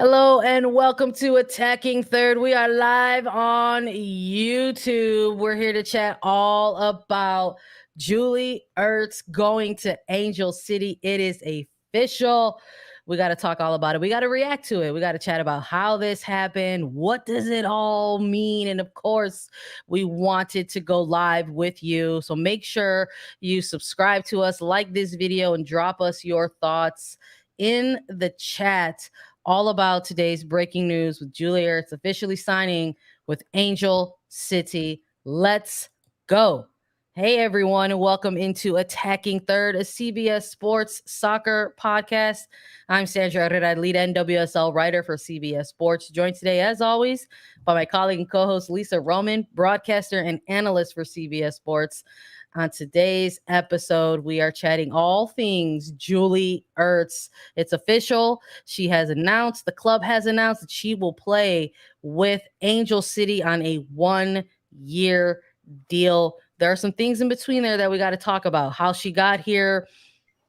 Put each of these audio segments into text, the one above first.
Hello and welcome to Attacking Third. We are live on YouTube. We're here to chat all about Julie Ertz going to Angel City. It is official. We got to talk all about it. We got to react to it. We got to chat about how this happened. What does it all mean? And of course, we wanted to go live with you. So make sure you subscribe to us, like this video, and drop us your thoughts in the chat all about today's breaking news with Julie Ertz officially signing with Angel City. Let's go. Hey, everyone, and welcome into Attacking Third, a CBS Sports soccer podcast. I'm Sandra, Herrera, lead NWSL writer for CBS Sports. Joined today, as always, by my colleague and co-host Lisa Roman, broadcaster and analyst for CBS Sports. On today's episode, we are chatting all things Julie Ertz. It's official. She has announced, the club has announced that she will play with Angel City on a 1-year deal. There are some things in between there that we got to talk about. How she got here.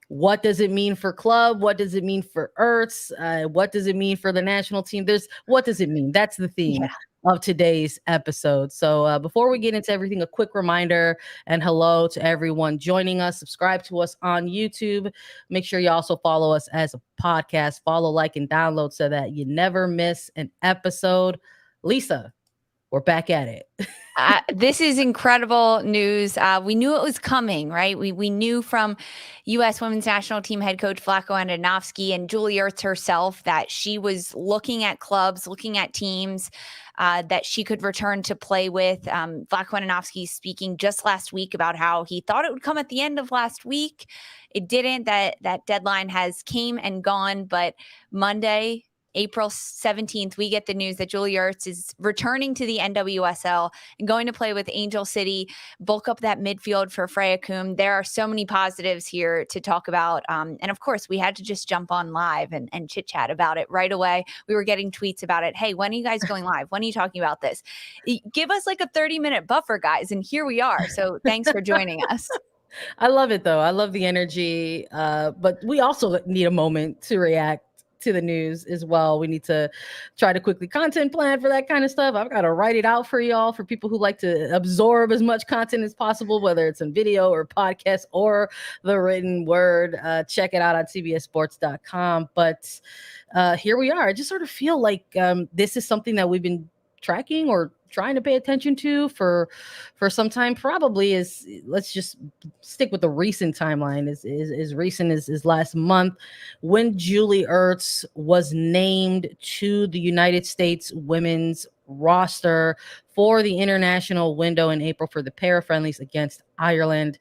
What does it mean for club? What does it mean for Ertz? What does it mean for the national team? What does it mean? That's the theme of today's episode. So before we get into everything, a quick reminder and hello to everyone joining us. Subscribe to us on YouTube. Make sure you also follow us as a podcast. Follow, like, and download so that you never miss an episode. Lisa, we're back at it. This is incredible news. We knew it was coming, right? We knew from U.S. Women's National Team head coach Vlatko Andonovski and Julie Ertz herself that she was looking at clubs, looking at teams that she could return to play with. Vlatko Andonovski speaking just last week about how he thought it would come at the end of last week. It didn't. That deadline has came and gone, but Monday, April 17th, we get the news that Julie Ertz is returning to the NWSL and going to play with Angel City, bulk up that midfield for Freya Kuhn. There are so many positives here to talk about. And of course, we had to just jump on live and chit chat about it right away. We were getting tweets about it. Hey, when are you guys going live? When are you talking about this? Give us like a 30-minute buffer, guys. And here we are. So thanks for joining us. I love it, though. I love the energy. But we also need a moment to react to the news as well. We need to try to quickly content plan for that kind of stuff. I've got to write it out for y'all, for people who like to absorb as much content as possible, whether it's in video or podcast or the written word. Check it out on cbssports.com. But here we are. I just sort of feel like this is something that we've been tracking or trying to pay attention to for some time. Probably is, let's just stick with the recent timeline, as recent as last month, when Julie Ertz was named to the United States women's roster for the international window in April for the para-friendlies against Ireland.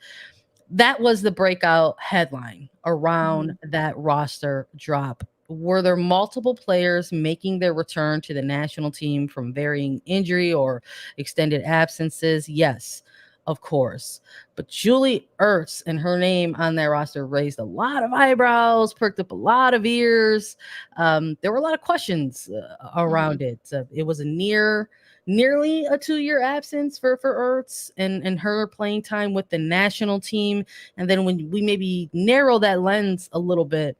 That was the breakout headline around that roster drop. Were there multiple players making their return to the national team from varying injury or extended absences? Yes, of course. But Julie Ertz and her name on that roster raised a lot of eyebrows, perked up a lot of ears. There were a lot of questions around it. It was a nearly a 2-year absence for Ertz and her playing time with the national team. And then when we maybe narrow that lens a little bit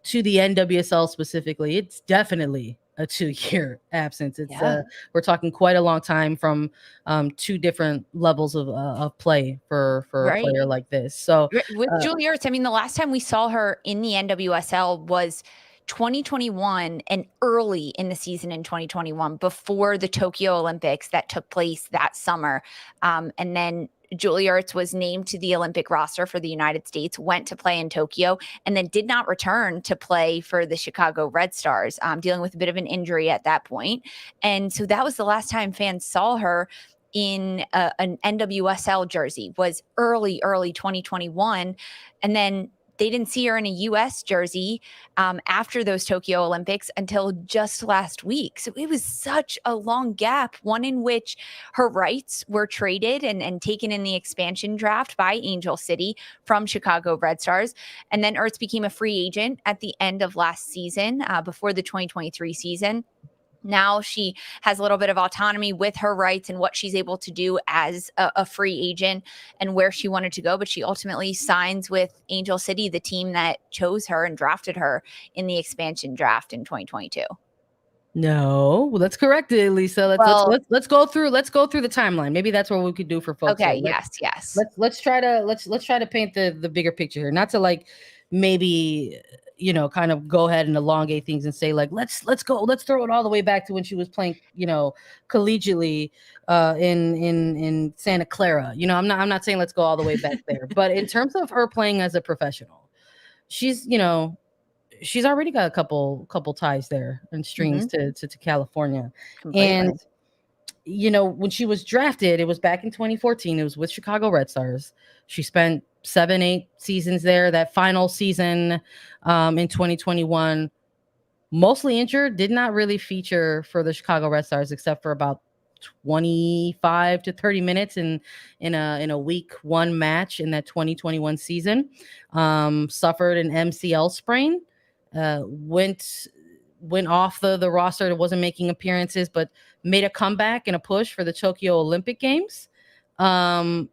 to the NWSL specifically, it's definitely a 2-year absence. It's we're talking quite a long time from 2 different levels of play for a player like this. So with Julie Ertz, I mean, the last time we saw her in the NWSL was 2021 and early in the season in 2021 before the Tokyo Olympics that took place that summer. And then Julie Ertz was named to the Olympic roster for the United States, went to play in Tokyo, and then did not return to play for the Chicago Red Stars, dealing with a bit of an injury at that point. And so that was the last time fans saw her in an NWSL jersey, was early 2021. And then they didn't see her in a U.S. jersey after those Tokyo Olympics until just last week. So it was such a long gap, one in which her rights were traded and taken in the expansion draft by Angel City from Chicago Red Stars. And then Ertz became a free agent at the end of last season, before the 2023 season. Now she has a little bit of autonomy with her rights and what she's able to do as a free agent and where she wanted to go. But she ultimately signs with Angel City, the team that chose her and drafted her in the expansion draft in 2022. No, well, let's correct it, Lisa. Well, Let's go through the timeline. Maybe that's what we could do for folks here. okay, yes. Let's try to paint the bigger picture here. Not to like maybe kind of go ahead and elongate things and say like let's throw it all the way back to when she was playing collegiately in Santa Clara. I'm not saying let's go all the way back there, but in terms of her playing as a professional, she's she's already got a couple ties there and strings to California. Completely. And when she was drafted, it was back in 2014. It was with Chicago Red Stars. She spent 7-8 seasons there. That final season in 2021, mostly injured, did not really feature for the Chicago Red Stars except for about 25 to 30 minutes in a week one match in that 2021 season. Suffered an MCL sprain. Went off the roster. That wasn't making appearances, but made a comeback and a push for the Tokyo Olympic Games. And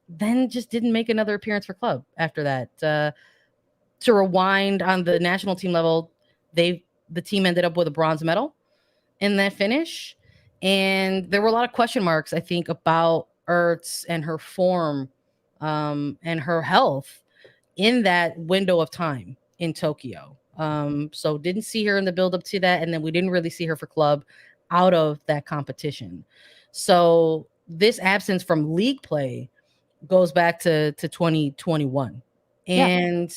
then just didn't make another appearance for club after that. To rewind on the national team level, the team ended up with a bronze medal in that finish. And there were a lot of question marks, I think, about Ertz and her form and her health in that window of time in Tokyo. So didn't see her in the build up to that. And then we didn't really see her for club out of that competition. So this absence from league play goes back to 2021. And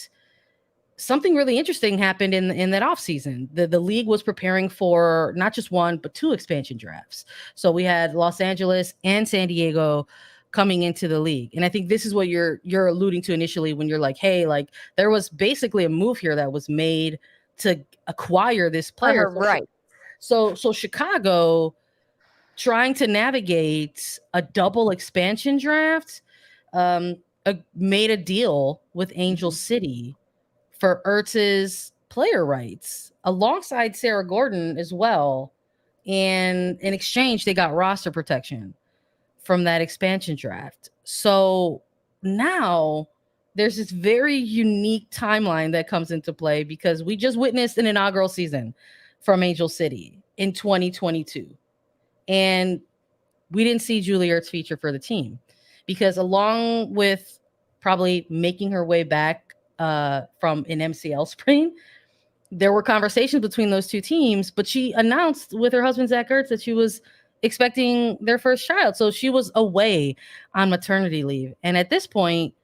something really interesting happened in that offseason. The league was preparing for not just one, but 2 expansion drafts. So we had Los Angeles and San Diego coming into the league. And I think this is what you're alluding to initially when you're like, hey, like there was basically a move here that was made to acquire this player. Right. So Chicago trying to navigate a double expansion draft made a deal with Angel City for Ertz's player rights alongside Sarah Gordon as well. And in exchange, they got roster protection from that expansion draft. So now there's this very unique timeline that comes into play because we just witnessed an inaugural season from Angel City in 2022. And we didn't see Julie Ertz feature for the team because along with probably making her way back from an MCL sprain, there were conversations between those two teams, but she announced with her husband, Zach Ertz, that she was expecting their first child. So she was away on maternity leave. And at this point,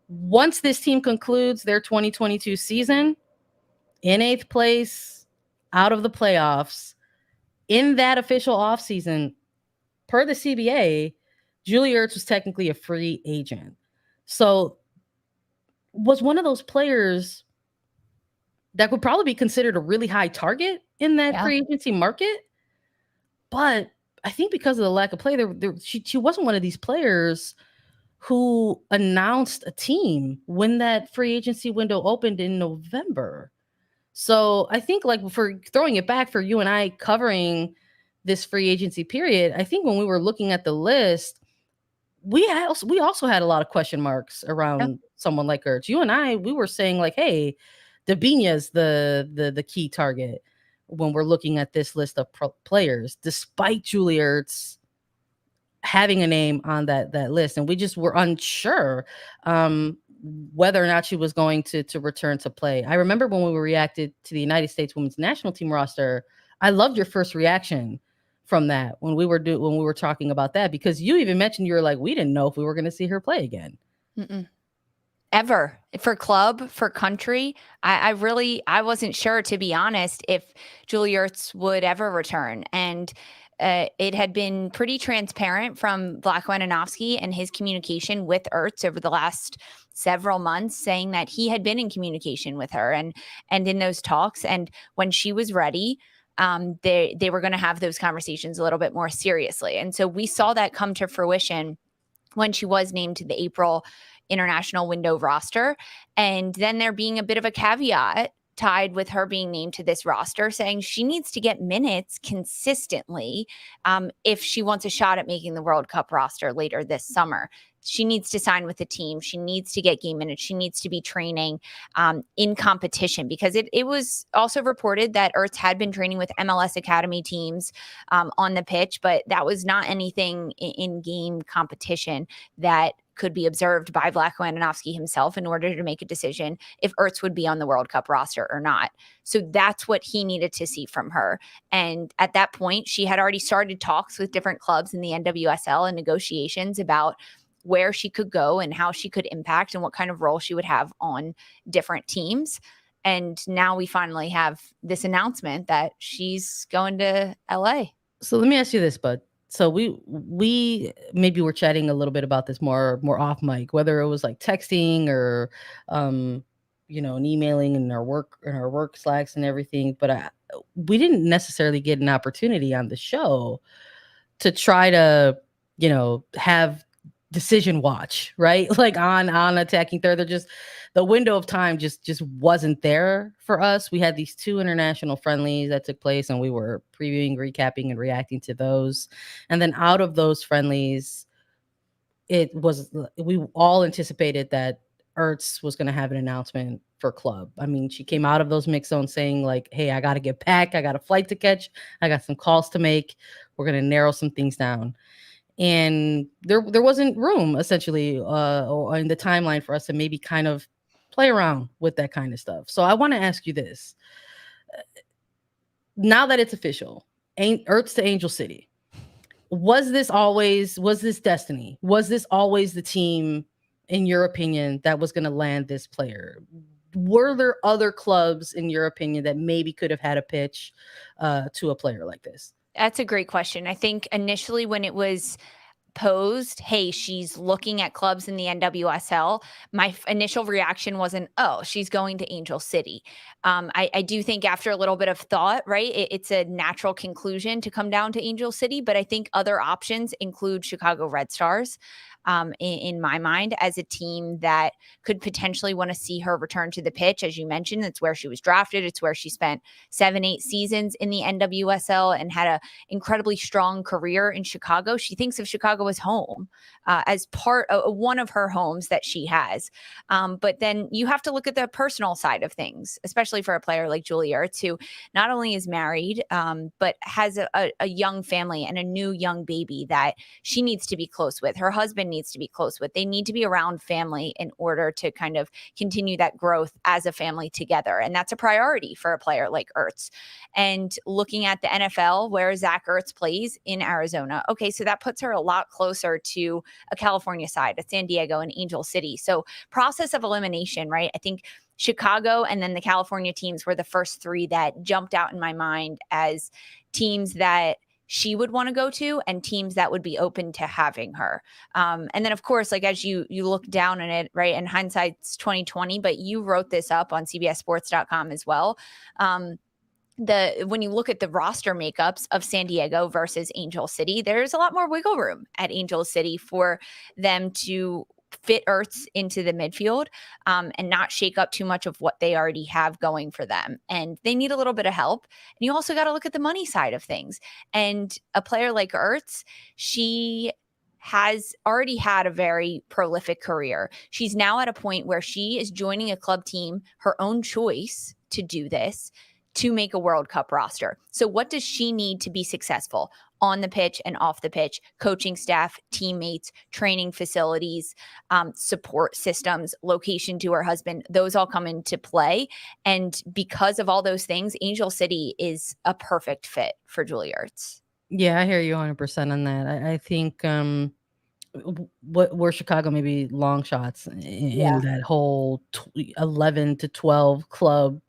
once this team concludes their 2022 season in 8th place, out of the playoffs, in that official offseason, per the CBA, Julie Ertz was technically a free agent. So was one of those players that would probably be considered a really high target in that free agency market. But I think because of the lack of play, she wasn't one of these players who announced a team when that free agency window opened in November. So I think like for throwing it back for you and I covering this free agency period, I think when we were looking at the list, we also had a lot of question marks around someone like Ertz. You and I, we were saying like, hey, Dabinha's the key target when we're looking at this list of players, despite Julie Ertz having a name on that list. And we just were unsure whether or not she was going to return to play. I remember when we reacted to the United States women's national team roster, I loved your first reaction from that when we were talking about that, because you even mentioned you were like, we didn't know if we were going to see her play again. Ever for club, for country. I wasn't sure, to be honest, if Julie Ertz would ever return. And it had been pretty transparent from Vlatko Andonovski and his communication with Ertz over the last several months, saying that he had been in communication with her and in those talks. And when she was ready, they were going to have those conversations a little bit more seriously. And so we saw that come to fruition when she was named to the April international window roster. And then there being a bit of a caveat tied with her being named to this roster, saying she needs to get minutes consistently if she wants a shot at making the World Cup roster later this summer. She needs to sign with the team. She needs to get game minutes. She needs to be training in competition, because it was also reported that Ertz had been training with MLS Academy teams on the pitch, but that was not anything in game competition that could be observed by Vlatko Andonovski himself in order to make a decision if Ertz would be on the World Cup roster or not. So that's what he needed to see from her. And at that point, she had already started talks with different clubs in the NWSL and negotiations about where she could go and how she could impact and what kind of role she would have on different teams. And now we finally have this announcement that she's going to LA. So let me ask you this, Bud. So we maybe we're chatting a little bit about this more off mic, whether it was like texting or and emailing in our work Slacks and everything, but we didn't necessarily get an opportunity on the show to try to have decision watch, right? Like on Attacking Third. They're just, the window of time just wasn't there for us. We had these 2 international friendlies that took place, and we were previewing, recapping, and reacting to those. And then out of those friendlies, we all anticipated that Ertz was going to have an announcement for club. I mean, she came out of those mix zones saying like, hey, I got to get back. I got a flight to catch. I got some calls to make. We're going to narrow some things down. And there wasn't room essentially or in the timeline for us to maybe kind of play around with that kind of stuff. So I want to ask you this. Now that it's official, Ertz to Angel City, was this destiny? Was this always the team, in your opinion, that was going to land this player? Were there other clubs, in your opinion, that maybe could have had a pitch to a player like this? That's a great question. I think initially when it was posed, hey, she's looking at clubs in the NWSL, my initial reaction wasn't, oh, she's going to Angel City. I do think after a little bit of thought, right, it's a natural conclusion to come down to Angel City, but I think other options include Chicago Red Stars. In my mind, as a team that could potentially want to see her return to the pitch. As you mentioned, it's where she was drafted. It's where she spent 7-8 seasons in the NWSL and had an incredibly strong career in Chicago. She thinks of Chicago as home, as part of one of her homes that she has. But then you have to look at the personal side of things, especially for a player like Julie Ertz, who not only is married, but has a young family and a new young baby that she needs to be close with. Her husband needs to be close with. They need to be around family in order to kind of continue that growth as a family together. And that's a priority for a player like Ertz. And looking at the NFL, where Zach Ertz plays in Arizona, okay, so that puts her a lot closer to a California side, a San Diego and Angel City. So process of elimination, right? I think Chicago and then the California teams were the first 3 that jumped out in my mind as teams that she would want to go to and teams that would be open to having her. And then of course, like as you look down on it, right, and hindsight's 2020, but you wrote this up on CBSSports.com as well. When you look at the roster makeups of San Diego versus Angel City, there's a lot more wiggle room at Angel City for them to fit Ertz into the midfield and not shake up too much of what they already have going for them. And they need a little bit of help. And you also got to look at the money side of things. And a player like Ertz, she has already had a very prolific career. She's now at a point where she is joining a club team, her own choice to do this, to make a World Cup roster. So what does she need to be successful on the pitch and off the pitch? Coaching staff, teammates, training facilities, support systems, location to her husband, those all come into play. And because of all those things, Angel City is a perfect fit for Julie Ertz. Yeah, I hear you 100% on that. I think what were Chicago maybe long shots in that whole 11 to 12 club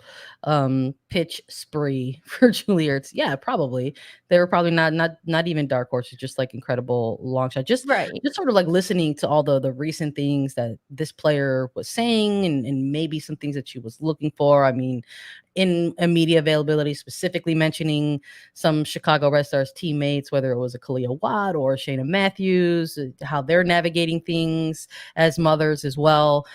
pitch spree for Julie Ertz. Yeah, probably. They were probably not even dark horses, just like incredible long shot. Just sort of like listening to all the recent things that this player was saying and maybe some things that she was looking for. I mean, in a media availability, specifically mentioning some Chicago Red Stars teammates, whether it was a Kalia Watt or Shayna Matthews, how they're navigating things as mothers as well.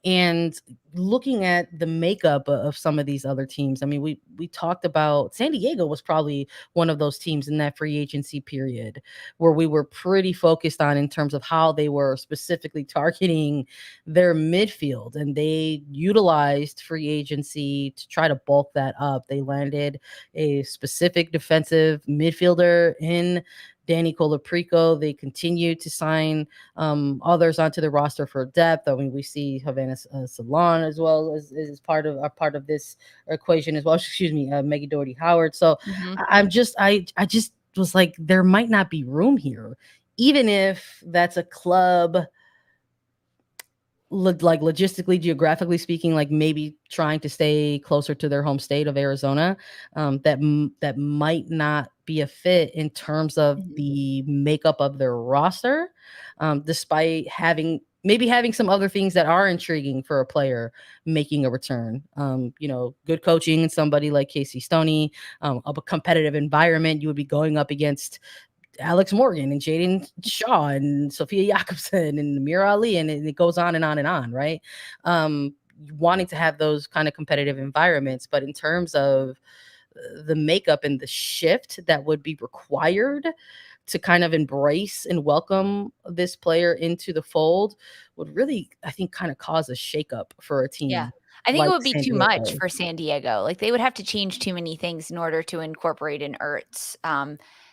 And looking at the makeup of some of these other teams, I mean, we talked about San Diego was probably one of those teams in that free agency period where we were pretty focused on in terms of how they were specifically targeting their midfield, and they utilized free agency to try to bulk that up. They landed a specific defensive midfielder in Danny Colaprico. They continued to sign others onto the roster for depth. I mean, we see Havana Salon as well as part of this equation as well. Excuse me, Maggie Doherty Howard. So I just was like, there might not be room here, even if that's a club like logistically, geographically speaking, like maybe trying to stay closer to their home state of Arizona, that might not be a fit in terms of the makeup of their roster, despite having some other things that are intriguing for a player making a return. Good coaching and somebody like Casey Stoney, of a competitive environment. You would be going up against Alex Morgan and Jaden Shaw and Sophia Jakobsen and Amir Ali, and it goes on and on and on, right? Wanting to have those kind of competitive environments, but in terms of the makeup and the shift that would be required to kind of embrace and welcome this player into the fold would really, I think, kind of cause a shakeup for a team. Yeah. I think like it would be San too Diego. much for San Diego. Like, they would have to change too many things in order to incorporate an Ertz,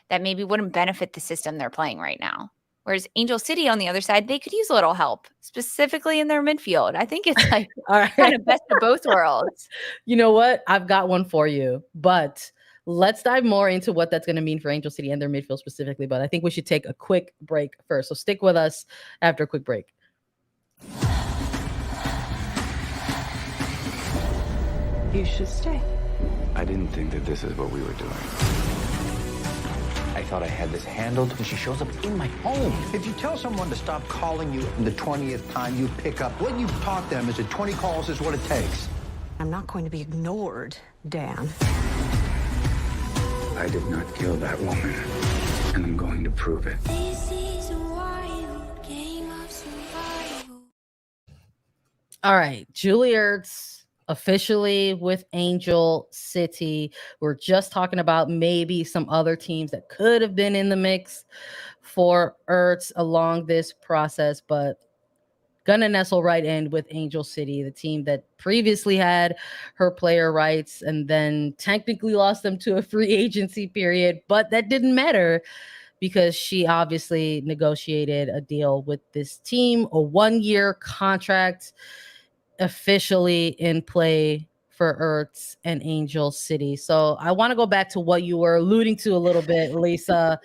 that maybe wouldn't benefit the system they're playing right now. Whereas Angel City, on the other side, they could use a little help, specifically in their midfield. I think it's like All right. kind of best of both worlds. You know what? I've got one for you, but let's dive more into what that's going to mean for Angel City and their midfield specifically. But I think we should take a quick break first. So stick with us after a quick break. You should stay. I didn't think that this is what we were doing. I thought I had this handled, and she shows up in my home. If you tell someone to stop calling you the 20th time you pick up, what you've taught them is that 20 calls is what it takes. I'm not going to be ignored, Dan. I did not kill that woman, and I'm going to prove it. This is a wild game of survival. All right, Julie Ertz officially with Angel City. We're just talking about maybe some other teams that could have been in the mix for Ertz along this process, but gonna nestle right in with Angel City, the team that previously had her player rights and then technically lost them to a free agency period, but that didn't matter because she obviously negotiated a deal with this team, a 1-year contract officially in play for Ertz and Angel City. So I want to go back to what you were alluding to a little bit, Lisa,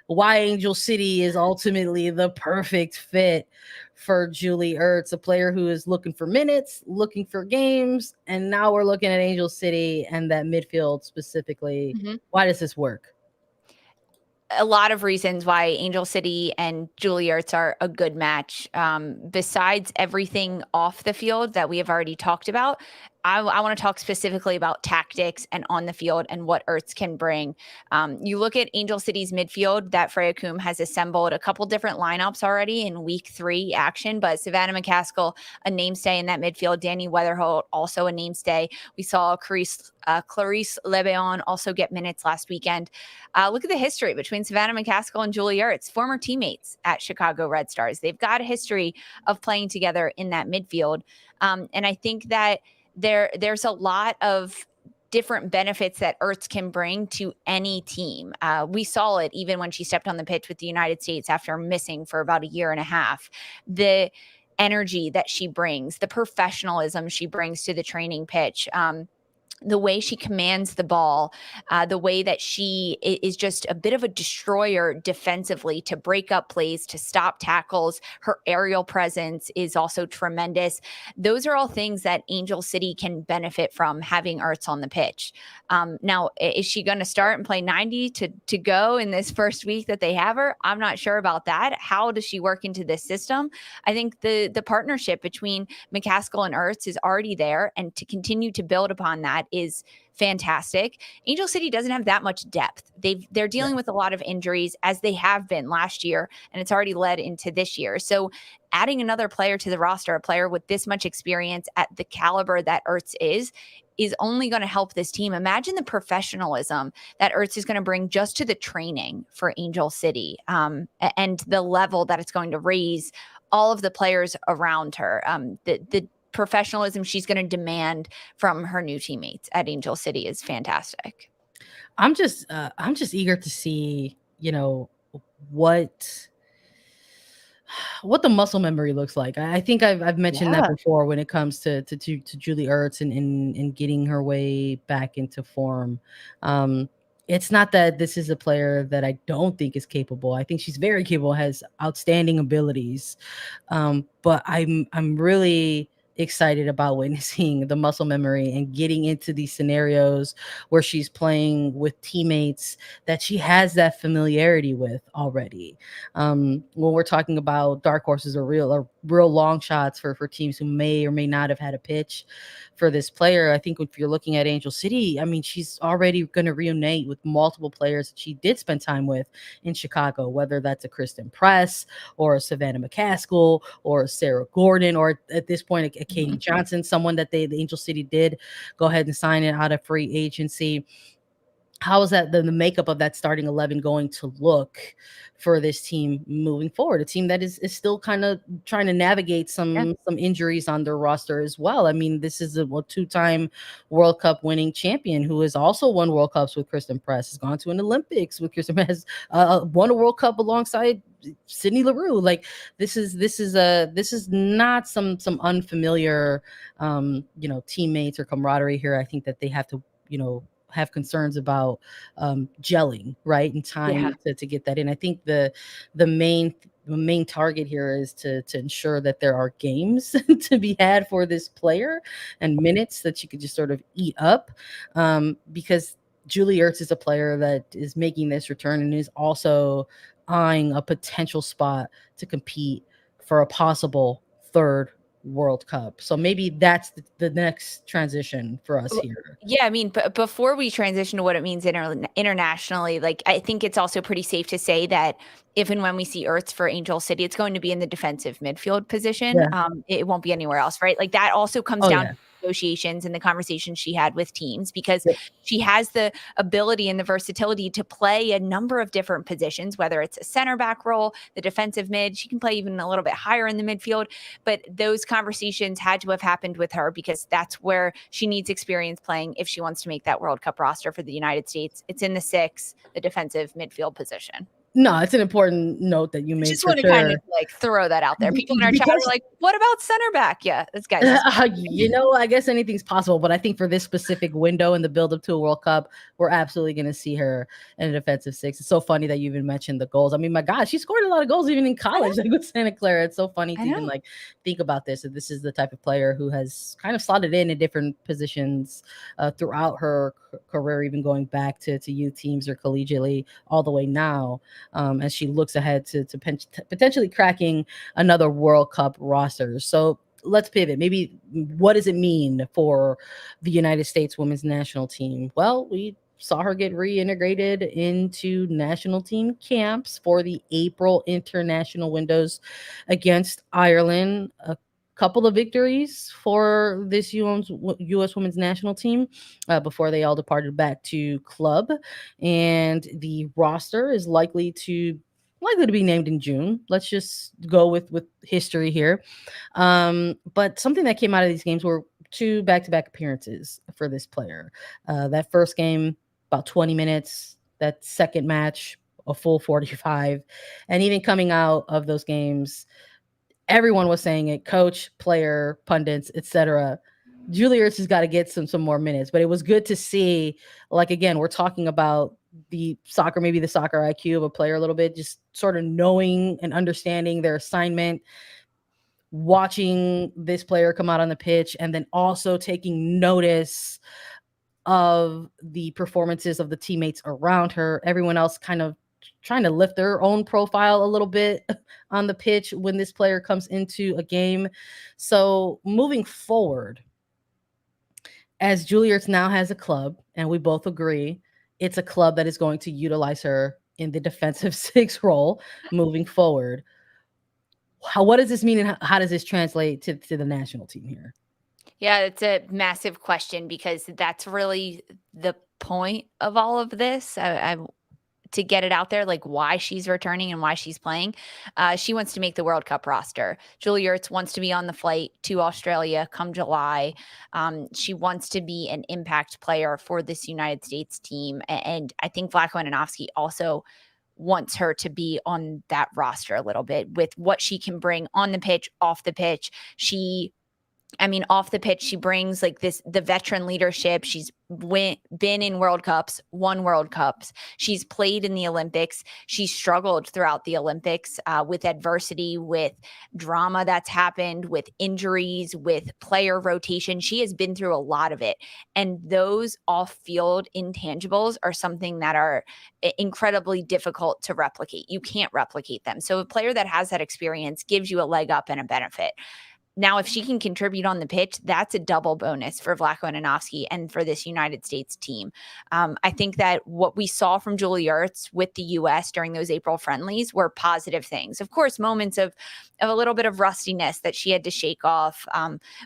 why Angel City is ultimately the perfect fit for Julie Ertz, a player who is looking for minutes, looking for games, and now we're looking at Angel City and that midfield specifically. Why does this work? A lot of reasons why Angel City and Julie Ertz are a good match. Besides everything off the field that we have already talked about, I want to talk specifically about tactics and on the field and what Ertz can bring. You look at Angel City's midfield that Freya Coombe has assembled a couple different lineups already in week 3 action, but Savannah McCaskill, a namestay in that midfield. Danny Weatherholt, also a namestay. We saw Clarice Lebeon also get minutes last weekend. Look at the history between Savannah McCaskill and Julie Ertz, former teammates at Chicago Red Stars. They've got a history of playing together in that midfield. And I think that there's a lot of different benefits that Ertz can bring to any team. We saw it even when she stepped on the pitch with the United States after missing for about a year and a half. The energy that she brings, the professionalism she brings to the training pitch, the way she commands the ball, the way that she is just a bit of a destroyer defensively to break up plays, to stop tackles. Her aerial presence is also tremendous. Those are all things that Angel City can benefit from having Ertz on the pitch. Now, is she going to start and play 90 to go in this first week that they have her? I'm not sure about that. How does she work into this system? I think the partnership between McCaskill and Ertz is already there, and to continue to build upon that is fantastic. Angel City doesn't have that much depth. They're dealing with a lot of injuries, as they have been last year, and it's already led into this year. So adding another player to the roster, a player with this much experience at the caliber that Ertz is only going to help this team. Imagine the professionalism that Ertz is going to bring just to the training for Angel City, and the level that it's going to raise all of the players around her. The professionalism she's going to demand from her new teammates at Angel City is fantastic. I'm just eager to see, what the muscle memory looks like. I think I've mentioned that before when it comes to Julie Ertz and getting her way back into form. It's not that this is a player that I don't think is capable. I think she's very capable, has outstanding abilities. But I'm really excited about witnessing the muscle memory and getting into these scenarios where she's playing with teammates that she has that familiarity with already. When we're talking about dark horses or real long shots for teams who may or may not have had a pitch for this player, I think if you're looking at Angel City, I mean, she's already going to reunite with multiple players that she did spend time with in Chicago, whether that's a Kristen Press or a Savannah McCaskill or a Sarah Gordon, or at this point, a Katie Johnson, someone that the Angel City did go ahead and sign it out of free agency. How is that the makeup of that starting 11 going to look for this team moving forward? A team that is still kind of trying to navigate some injuries on their roster as well. I mean, this is a two-time World Cup winning champion who has also won World Cups with Kristen Press, has gone to an Olympics with Kristen Press, won a World Cup alongside Sydney LaRue. Like this is not some unfamiliar teammates or camaraderie here. I think that they have to have concerns about gelling right in time to get that in. I think the main target here is to ensure that there are games to be had for this player and minutes that you could just sort of eat up, because Julie Ertz is a player that is making this return and is also eyeing a potential spot to compete for a possible third World Cup. So maybe that's the next transition for us here. Yeah, I mean, but before we transition to what it means internationally, like I think it's also pretty safe to say that if and when we see Ertz for Angel City, it's going to be in the defensive midfield position. Yeah. It won't be anywhere else, right? Like that also comes down to negotiations and the conversations she had with teams, because she has the ability and the versatility to play a number of different positions, whether it's a center back role, the defensive mid, she can play even a little bit higher in the midfield. But those conversations had to have happened with her because that's where she needs experience playing if she wants to make that World Cup roster for the United States. It's in the 6, the defensive midfield position. No, it's an important note that you made. Just want to kind of like throw that out there. People in our chat are like, what about center back? Yeah, this guy. I guess anything's possible, but I think for this specific window in the build up to a World Cup, we're absolutely going to see her in a defensive 6. It's so funny that you even mentioned the goals. I mean, my God, she scored a lot of goals even in college, like with Santa Clara. It's so funny to even like think about this. And this is the type of player who has kind of slotted in different positions throughout her career, even going back to youth teams or collegiately all the way now. As she looks ahead to potentially cracking another World Cup roster. So let's pivot. Maybe what does it mean for the United States women's national team? Well, we saw her get reintegrated into national team camps for the April international windows against Ireland. A couple of victories for this U.S. women's national team before they all departed back to club, and the roster is likely to be named in June. Let's just go with history here. But something that came out of these games were 2 back-to-back appearances for this player. That first game, about 20 minutes. That second match, a full 45. And even coming out of those games, everyone was saying it, coach, player, pundits, etc. Julie Ertz has got to get some more minutes, but it was good to see, like, again, we're talking about the soccer IQ of a player a little bit, just sort of knowing and understanding their assignment, watching this player come out on the pitch, and then also taking notice of the performances of the teammates around her, everyone else kind of trying to lift their own profile a little bit on the pitch when this player comes into a game. So moving forward, as Julie Ertz now has a club, and we both agree it's a club that is going to utilize her in the defensive 6 role moving forward, what does this mean, and how does this translate to the national team here? Yeah, it's a massive question because that's really the point of all of this. To get it out there, like why she's returning and why she's playing. She wants to make the World Cup roster. Julie Ertz wants to be on the flight to Australia come July. She wants to be an impact player for this United States team. And I think Vlatko also wants her to be on that roster a little bit with what she can bring on the pitch, off the pitch. Off the pitch, she brings like the veteran leadership. She's been in World Cups, won World Cups. She's played in the Olympics. She struggled throughout the Olympics with adversity, with drama that's happened, with injuries, with player rotation. She has been through a lot of it. And those off-field intangibles are something that are incredibly difficult to replicate. You can't replicate them. So a player that has that experience gives you a leg up and a benefit. Now, if she can contribute on the pitch, that's a double bonus for Vlatko and for this United States team. I think that what we saw from Julie Ertz with the U.S. during those April friendlies were positive things. Of course, moments of a little bit of rustiness that she had to shake off.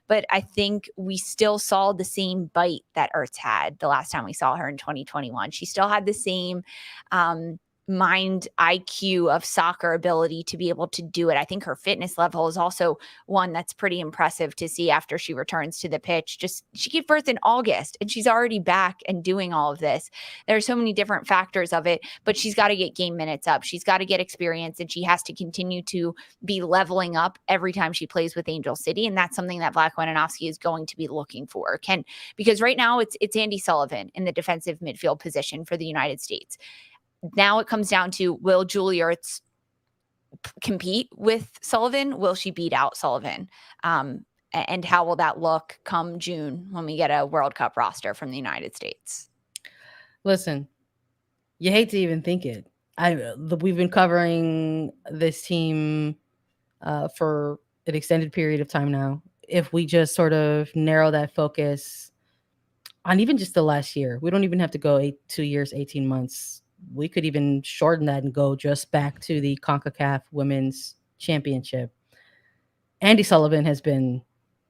But I think we still saw the same bite that Ertz had the last time we saw her in 2021. She still had the same mind IQ of soccer ability to be able to do it. I think her fitness level is also one that's pretty impressive to see after she returns to the pitch. She gave birth in August and she's already back and doing all of this. There are so many different factors of it, but she's got to get game minutes up. She's got to get experience, and she has to continue to be leveling up every time she plays with Angel City. And that's something that Vlatko is going to be looking for. Because right now it's Andy Sullivan in the defensive midfield position for the United States. Now it comes down to, will Julie Ertz compete with Sullivan? Will she beat out Sullivan? And how will that look come June when we get a World Cup roster from the United States? Listen, you hate to even think it. We've been covering this team for an extended period of time now. If we just sort of narrow that focus on even just the last year, we don't even have to go 2 years, 18 months. We could even shorten that and go just back to the CONCACAF Women's Championship. Andy Sullivan has been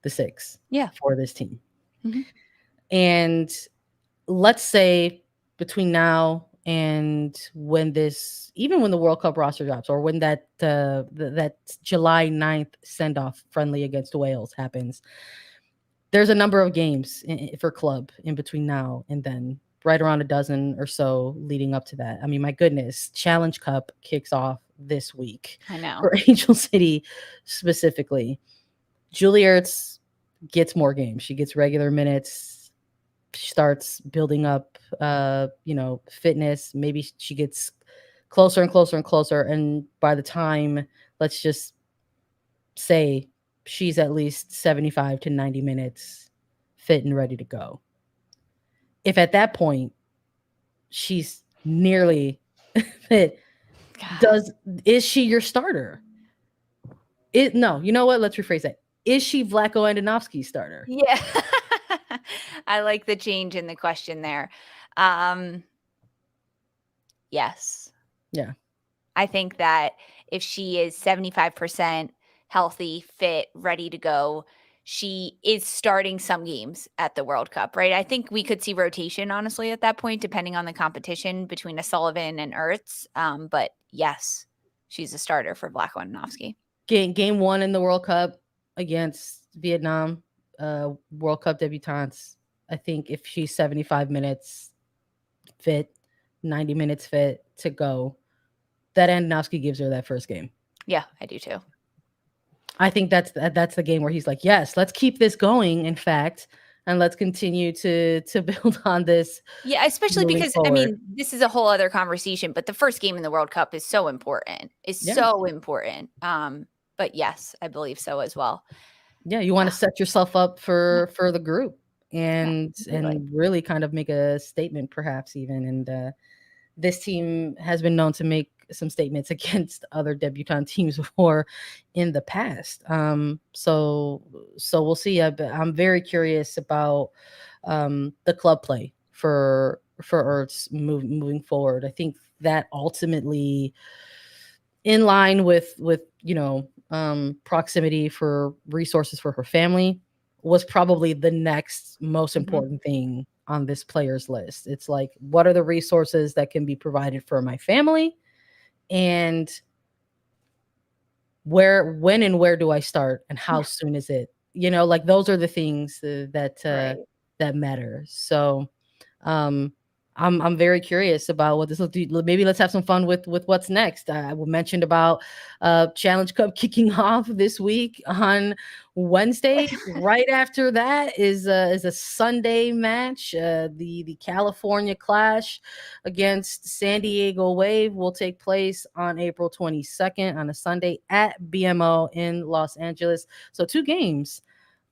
the six for this team. Mm-hmm. And let's say between now and when the World Cup roster drops, or when that July 9th send-off friendly against Wales happens, there's a number of games for club in between now and then. Right around a dozen or so leading up to that. I mean, my goodness, Challenge Cup kicks off this week. I know. For Angel City specifically. Julie Ertz gets more games. She gets regular minutes. She starts building up, fitness. Maybe she gets closer and closer and closer. And by the time, let's just say she's at least 75 to 90 minutes fit and ready to go. If at that point she's nearly fit, is she your starter? No, you know what? Let's rephrase that. Is she Vlatko Andonovski's starter? Yeah. I like the change in the question there. Yes. Yeah. I think that if she is 75% healthy, fit, ready to go, she is starting some games at the World Cup, right? I think we could see rotation, honestly, at that point, depending on the competition between a Sullivan and Ertz. But yes, she's a starter for Vlatko Andonovski. Game one in the World Cup against Vietnam, World Cup debutantes. I think if she's 75 minutes fit, 90 minutes fit to go, that Andonovski gives her that first game. Yeah, I do too. I think that's the game where he's like, yes, let's keep this going, in fact, and let's continue to build on this. Yeah, especially because, forward. I mean, this is a whole other conversation, but the first game in the World Cup is so important. So important. But yes, I believe so as well. Yeah, you want to set yourself up for the group and really kind of make a statement, perhaps even. And this team has been known to make some statements against other debutante teams before in the past. So we'll see. I'm very curious about the club play for Ertz moving forward. I think that ultimately in line with proximity for resources for her family was probably the next most important thing on this player's list. It's like, what are the resources that can be provided for my family, and when and where do I start, and how soon is it? Like, those are the things Right. that matter. So I'm very curious about what this will do. Maybe let's have some fun with what's next. I mentioned about Challenge Cup kicking off this week on Wednesday. Right after that is a Sunday match. The California Clash against San Diego Wave will take place on April 22nd on a Sunday at BMO in Los Angeles. So 2 games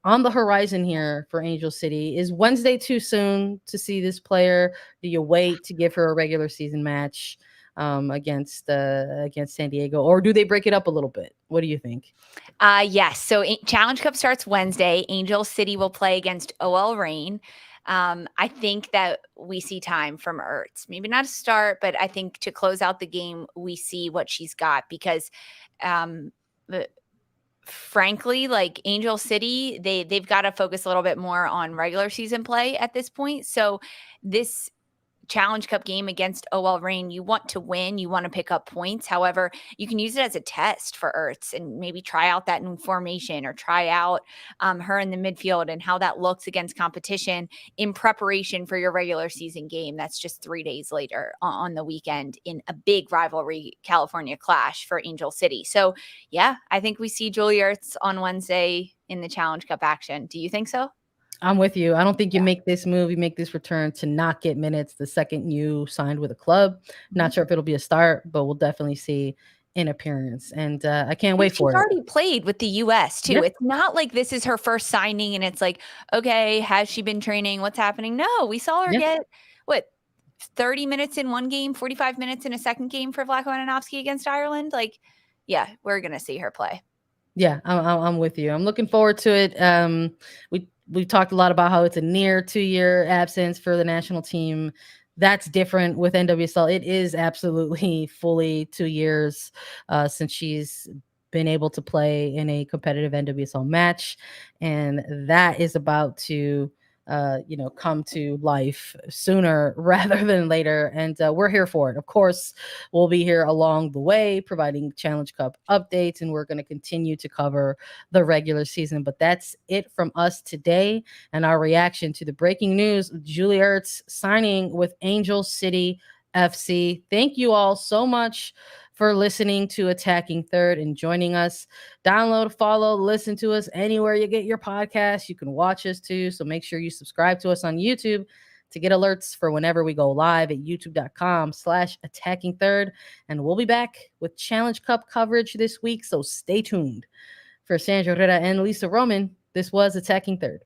on the horizon here for Angel City. Is Wednesday too soon to see this player? Do you wait to give her a regular season match against San Diego, or do they break it up a little bit? What do you think? Yes. So Challenge Cup starts Wednesday. Angel City will play against OL Reign. I think that we see time from Ertz. Maybe not to start, but I think to close out the game, we see what she's got, because frankly, like Angel City, they've got to focus a little bit more on regular season play at this point. So this Challenge Cup game against OL Reign, you want to win, you want to pick up points. However, you can use it as a test for Ertz and maybe try out that new formation, or try out her in the midfield and how that looks against competition in preparation for your regular season game. That's just 3 days later on the weekend in a big rivalry California Clash for Angel City. So yeah, I think we see Julie Ertz on Wednesday in the Challenge Cup action. Do you think so? I'm with you. I don't think you make this move, you make this return to not get minutes the second you signed with a club. Not sure if it'll be a start, but we'll definitely see an appearance. And I can't wait for She's it. already played with the US too. Yeah. It's not like this is her first signing and it's like, okay, has she been training? What's happening? No, we saw her get 30 minutes in one game, 45 minutes in a second game for Vlatko Ananovsky against Ireland. Like, yeah, we're gonna see her play. Yeah, I'm with you. I'm looking forward to it. We talked a lot about how it's a near 2-year absence for the national team. That's different with NWSL. It is absolutely fully 2 years since she's been able to play in a competitive NWSL match, and that is about to come to life sooner rather than later. And we're here for it. Of course, we'll be here along the way providing Challenge Cup updates, and we're going to continue to cover the regular season. But that's it from us today, and our reaction to the breaking news of Julie Ertz signing with Angel City FC. Thank you all so much for listening to Attacking Third and joining us. Download, follow, listen to us anywhere you get your podcasts. You can watch us too. So make sure you subscribe to us on YouTube to get alerts for whenever we go live at youtube.com/Attacking Third. And we'll be back with Challenge Cup coverage this week. So stay tuned. For Sandra, Herrera, and Lisa Roman, this was Attacking Third.